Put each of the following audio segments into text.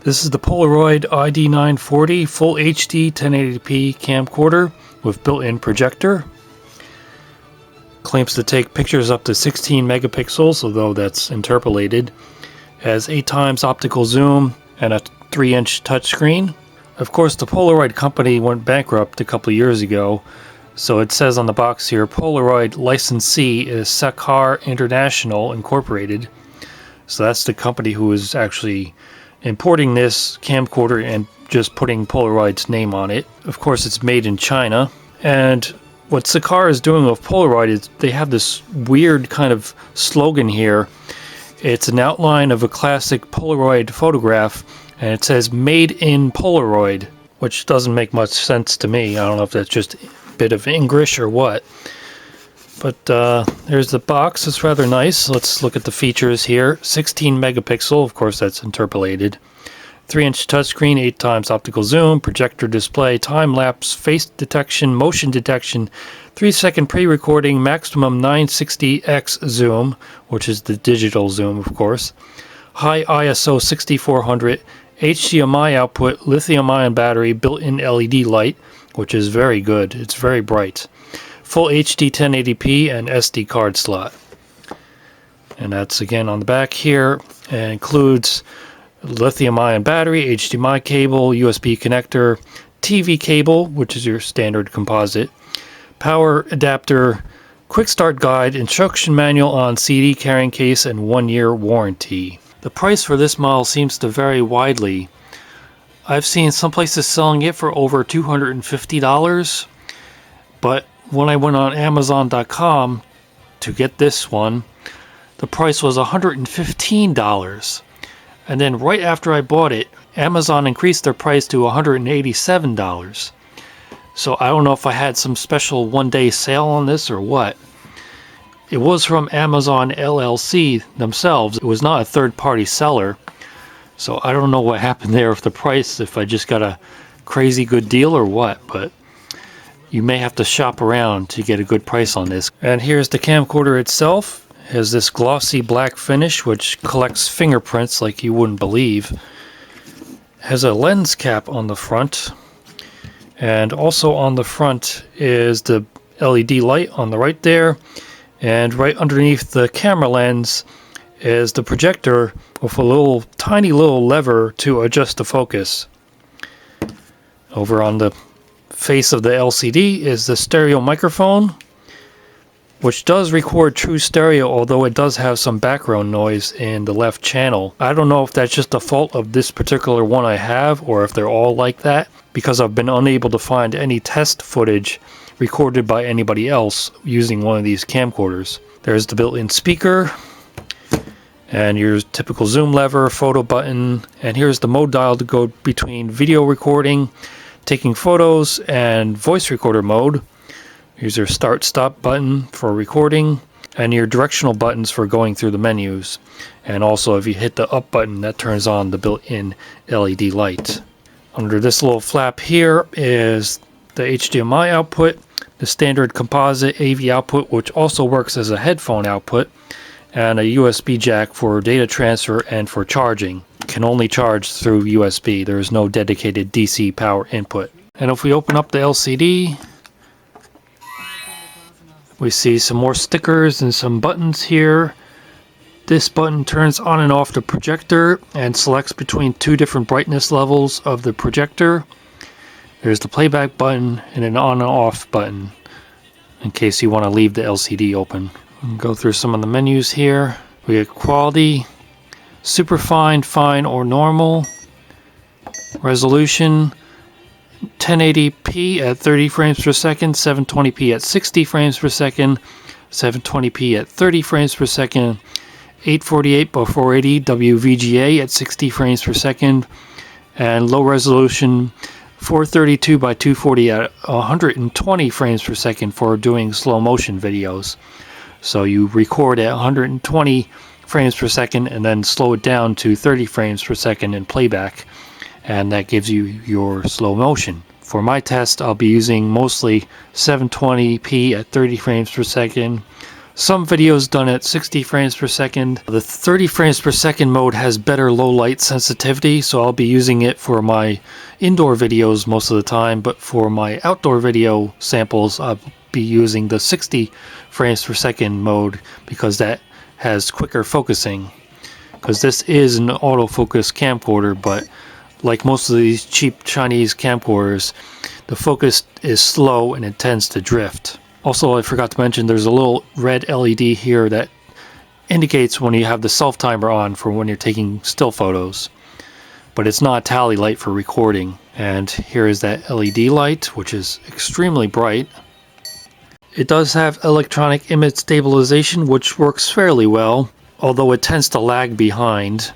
This is the Polaroid iD940 Full HD 1080p camcorder with built-in projector. Claims to take pictures up to 16 megapixels, although that's interpolated. Has 8 times optical zoom and a 3-inch touchscreen. Of course, the Polaroid company went bankrupt a couple years ago, so it says on the box here, Polaroid licensee is Sakar International Incorporated. So that's the company who is actually importing this camcorder and just putting Polaroid's name on it. Of course, it's made in China. And what Sakar is doing with Polaroid is they have this weird kind of slogan here. It's an outline of a classic Polaroid photograph, and it says "Made in Polaroid," which doesn't make much sense to me. I don't know if that's just a bit of English or what. But there's the box. It's rather nice. Let's look at the features here. 16 megapixel, of course that's interpolated. 3-inch touchscreen, 8 times optical zoom, projector display, time-lapse, face detection, motion detection, 3-second pre-recording, maximum 960x zoom, which is the digital zoom, of course. High ISO 6400, HDMI output, lithium-ion battery, built-in LED light, which is very good. It's very bright. Full HD 1080p and SD card slot. And that's again on the back here. It includes lithium-ion battery, HDMI cable, USB connector, TV cable, which is your standard composite, power adapter, quick start guide, instruction manual on CD carrying case, and 1-year warranty. The price for this model seems to vary widely. I've seen some places selling it for over $250, but when I went on Amazon.com to get this one, the price was $115. And then right after I bought it, Amazon increased their price to $187. So I don't know if I had some special one-day sale on this or what. It was from Amazon LLC themselves. It was not a third-party seller. So I don't know what happened there with the price, if I just got a crazy good deal or what, but you may have to shop around to get a good price on this. And here's the camcorder itself. It has this glossy black finish which collects fingerprints like you wouldn't believe. It has a lens cap on the front. And also on the front is the LED light on the right there. And right underneath the camera lens is the projector with a tiny little lever to adjust the focus. Over on the face of the LCD is the stereo microphone, which does record true stereo, although it does have some background noise in the left channel. I don't know if that's just a fault of this particular one I have, or if they're all like that, because I've been unable to find any test footage recorded by anybody else using one of these camcorders. There's the built-in speaker, and your typical zoom lever, photo button, and here's the mode dial to go between video recording, taking photos, and voice recorder mode. Here's your start-stop button for recording, and your directional buttons for going through the menus. And also if you hit the up button, that turns on the built-in LED light. Under this little flap here is the HDMI output, the standard composite AV output, which also works as a headphone output, and a USB jack for data transfer and for charging. Can only charge through USB. There is no dedicated DC power input. And if we open up the LCD, we see some more stickers and some buttons here. This button turns on and off the projector and selects between 2 different brightness levels of the projector. There's the playback button and an on and off button in case you want to leave the LCD open. We'll go through some of the menus here. We get quality, superfine, fine, or normal, resolution, 1080p at 30 frames per second, 720p at 60 frames per second, 720p at 30 frames per second, 848 by 480 WVGA at 60 frames per second, and low resolution 432 by 240 at 120 frames per second for doing slow motion videos. So you record at 120 frames per second and then slow it down to 30 frames per second in playback, and that gives you your slow motion. For my test, I'll be using mostly 720p at 30 frames per second, Some videos done at 60 frames per second. The 30 frames per second mode has better low light sensitivity, so I'll be using it for my indoor videos most of the time, but for my outdoor video samples I'll be using the 60 frames per second mode because that has quicker focusing. Because this is an autofocus camcorder, but like most of these cheap Chinese camcorders, the focus is slow and it tends to drift. Also, I forgot to mention there's a little red LED here that indicates when you have the self timer on for when you're taking still photos. But it's not a tally light for recording. And here is that LED light, which is extremely bright. It does have electronic image stabilization, which works fairly well, although it tends to lag behind.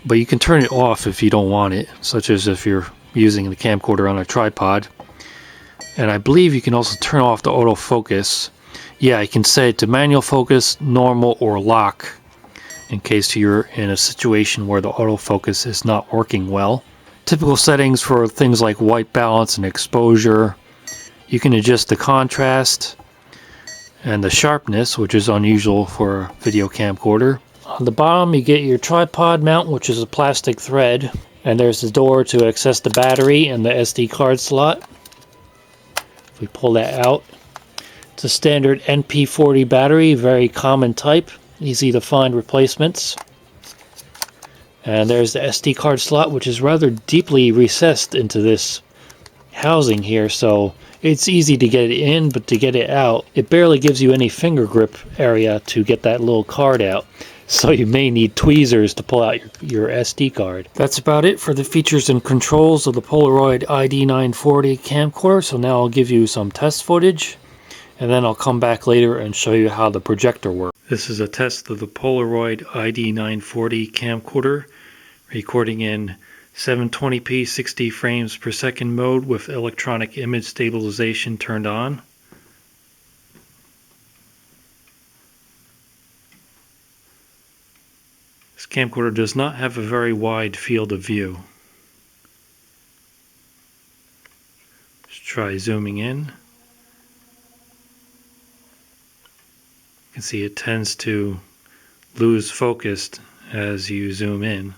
But you can turn it off if you don't want it, such as if you're using the camcorder on a tripod. And I believe you can also turn off the autofocus. Yeah, you can set it to manual focus, normal, or lock in case you're in a situation where the autofocus is not working well. Typical settings for things like white balance and exposure. You can adjust the contrast and the sharpness, which is unusual for a video camcorder. On the bottom you get your tripod mount, which is a plastic thread. And there's the door to access the battery and the SD card slot. We pull that out. It's a standard NP40 battery, very common type, easy to find replacements. And there's the SD card slot, which is rather deeply recessed into this housing here, so it's easy to get it in, but to get it out, it barely gives you any finger grip area to get that little card out. So you may need tweezers to pull out your SD card. That's about it for the features and controls of the Polaroid iD940 camcorder. So now I'll give you some test footage, and then I'll come back later and show you how the projector works. This is a test of the Polaroid iD940 camcorder, recording in 720p 60 frames per second mode with electronic image stabilization turned on. This camcorder does not have a very wide field of view. Let's try zooming in. You can see it tends to lose focus as you zoom in.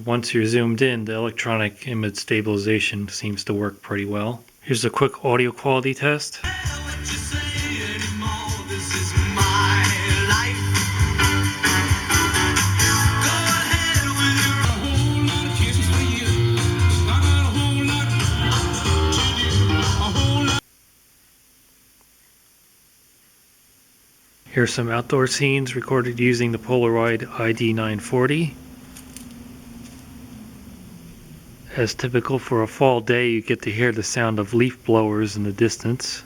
Once you're zoomed in, the electronic image stabilization seems to work pretty well. Here's a quick audio quality test. Here's some outdoor scenes recorded using the Polaroid iD940. As typical for a fall day, you get to hear the sound of leaf blowers in the distance.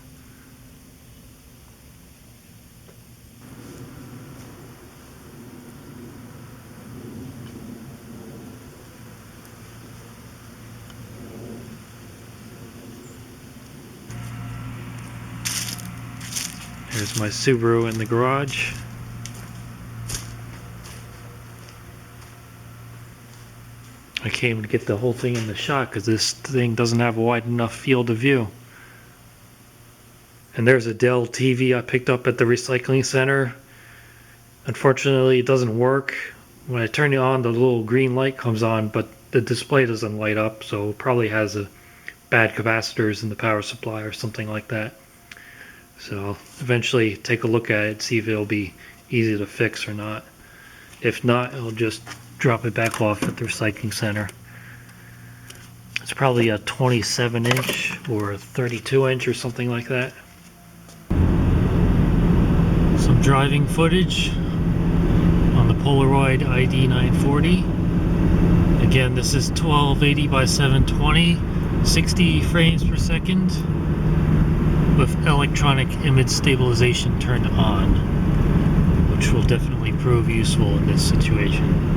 Here's my Subaru in the garage. I came to get the whole thing in the shot because this thing doesn't have a wide enough field of view. And there's a Dell TV I picked up at the recycling center. Unfortunately, it doesn't work. When I turn it on, the little green light comes on, but the display doesn't light up, so it probably has a bad capacitors in the power supply or something like that. So I'll eventually take a look at it, see if it'll be easy to fix or not. If not, I'll just drop it back off at the recycling center. It's probably a 27 inch or a 32 inch or something like that. Some driving footage on the Polaroid iD940. Again, this is 1280 by 720, 60 frames per second with electronic image stabilization turned on, which will definitely prove useful in this situation.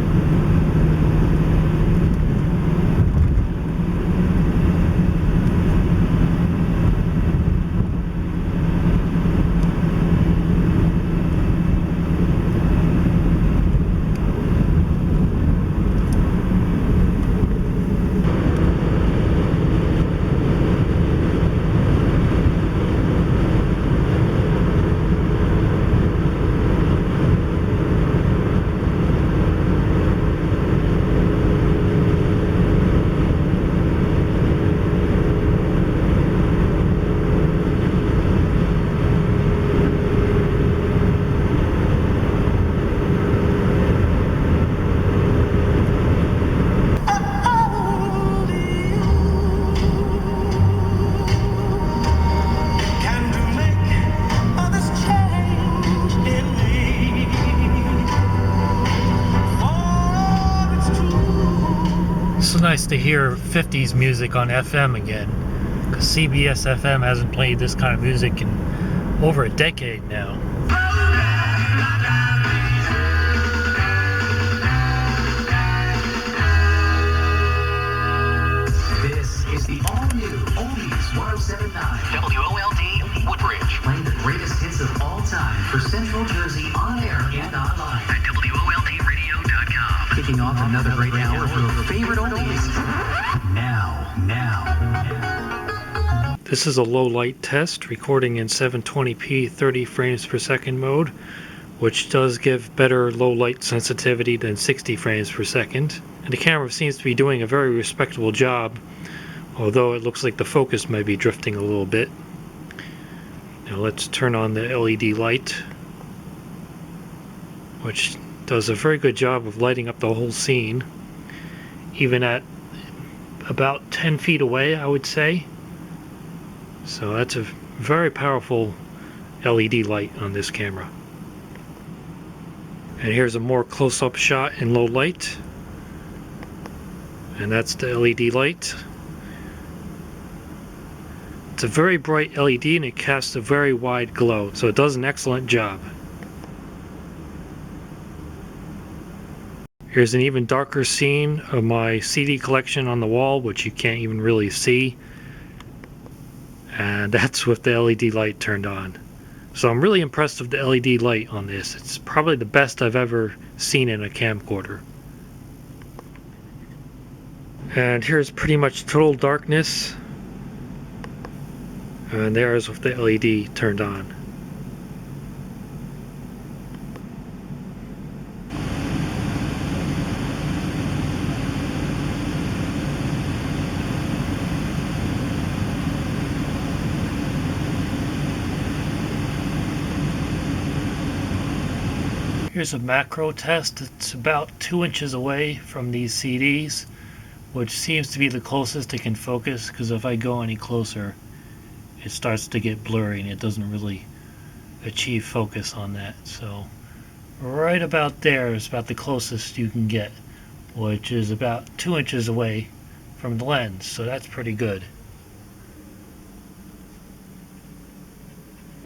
to hear 50s music on FM again, because CBS FM hasn't played this kind of music in over a decade now. This is the all-new Oldies 1079 WOLD Woodbridge, playing the greatest hits of all time for Central Jersey on air and online at WOLDradio.com. Kicking off another great hour for your favorite oldies. Now. This is a low light test, recording in 720p 30 frames per second mode, which does give better low light sensitivity than 60 frames per second. And the camera seems to be doing a very respectable job, although it looks like the focus might be drifting a little bit. Now let's turn on the LED light, which does a very good job of lighting up the whole scene, even at about 10 feet away, I would say. So that's a very powerful LED light on this camera. And here's a more close-up shot in low light, and that's the LED light. It's a very bright LED and it casts a very wide glow, so it does an excellent job. Here's an even darker scene of my CD collection on the wall, which you can't even really see. And that's with the LED light turned on. So I'm really impressed with the LED light on this. It's probably the best I've ever seen in a camcorder. And here's pretty much total darkness. And there's with the LED turned on. Here's a macro test. It's about 2 inches away from these CDs, which seems to be the closest it can focus, because if I go any closer it starts to get blurry and it doesn't really achieve focus on that. So right about there is about the closest you can get, which is about 2 inches away from the lens, so that's pretty good.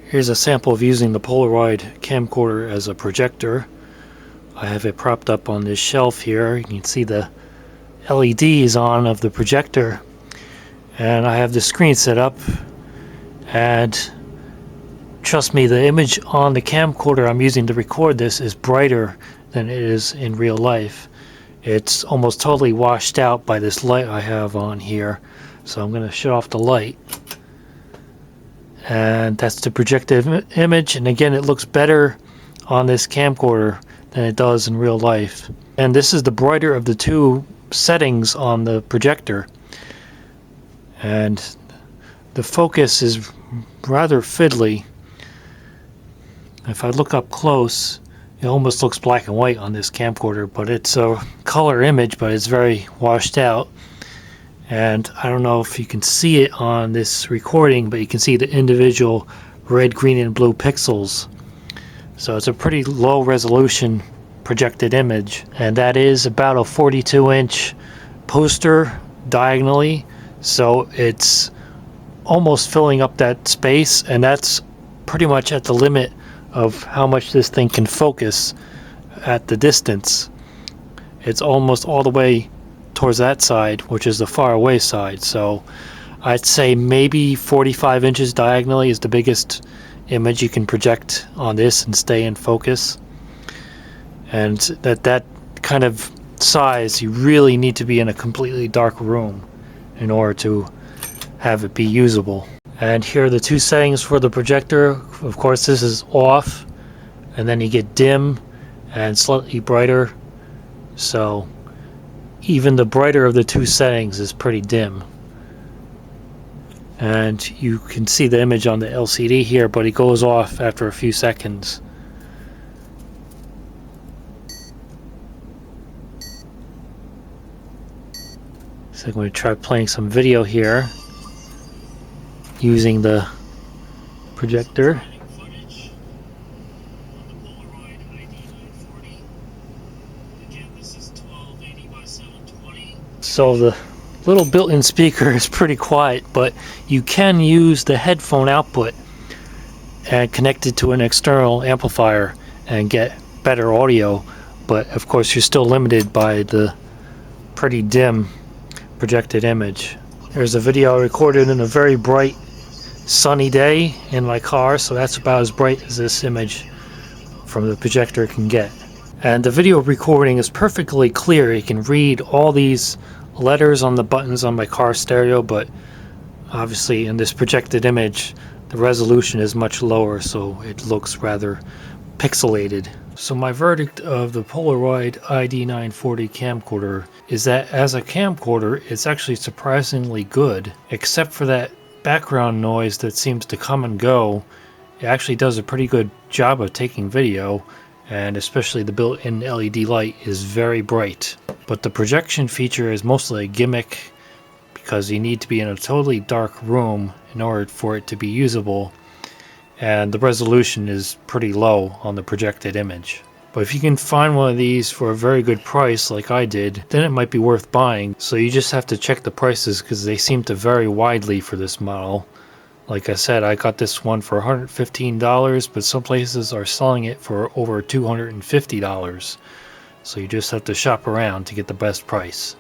Here's a sample of using the Polaroid camcorder as a projector. I have it propped up on this shelf here. You can see the LEDs on of the projector, and I have the screen set up, and trust me, the image on the camcorder I'm using to record this is brighter than it is in real life. It's almost totally washed out by this light I have on here, so I'm going to shut off the light. And that's the projected image, and again it looks better on this camcorder than it does in real life. And this is the brighter of the two settings on the projector, and the focus is rather fiddly. If I look up close, it almost looks black and white on this camcorder, but it's a color image, but it's very washed out. And I don't know if you can see it on this recording, but you can see the individual red, green, and blue pixels. So it's a pretty low resolution projected image, and that is about a 42-inch poster diagonally, so it's almost filling up that space, and that's pretty much at the limit of how much this thing can focus at the distance. It's almost all the way towards that side, which is the far away side, so I'd say maybe 45 inches diagonally is the biggest image you can project on this and stay in focus. And that kind of size, you really need to be in a completely dark room in order to have it be usable. And here are the two settings for the projector. Of course, this is off, and then you get dim and slightly brighter, so even the brighter of the two settings is pretty dim. And you can see the image on the LCD here, but it goes off after a few seconds. So I'm going to try playing some video here using the projector. Polaroid iD940. Again, this is 1280 by 720. So the Little built-in speaker is pretty quiet, but you can use the headphone output and connect it to an external amplifier and get better audio, but of course you're still limited by the pretty dim projected image. There's a video I recorded in a very bright sunny day in my car, so that's about as bright as this image from the projector can get. And the video recording is perfectly clear. You can read all these letters on the buttons on my car stereo, but obviously in this projected image the resolution is much lower, so it looks rather pixelated. So my verdict of the Polaroid iD940 camcorder is that as a camcorder it's actually surprisingly good, except for that background noise that seems to come and go. It actually does a pretty good job of taking video, and especially the built-in LED light is very bright. But the projection feature is mostly a gimmick because you need to be in a totally dark room in order for it to be usable, and the resolution is pretty low on the projected image. But if you can find one of these for a very good price like I did, then it might be worth buying. So you just have to check the prices because they seem to vary widely for this model. Like I said, I got this one for $115, but some places are selling it for over $250. So you just have to shop around to get the best price.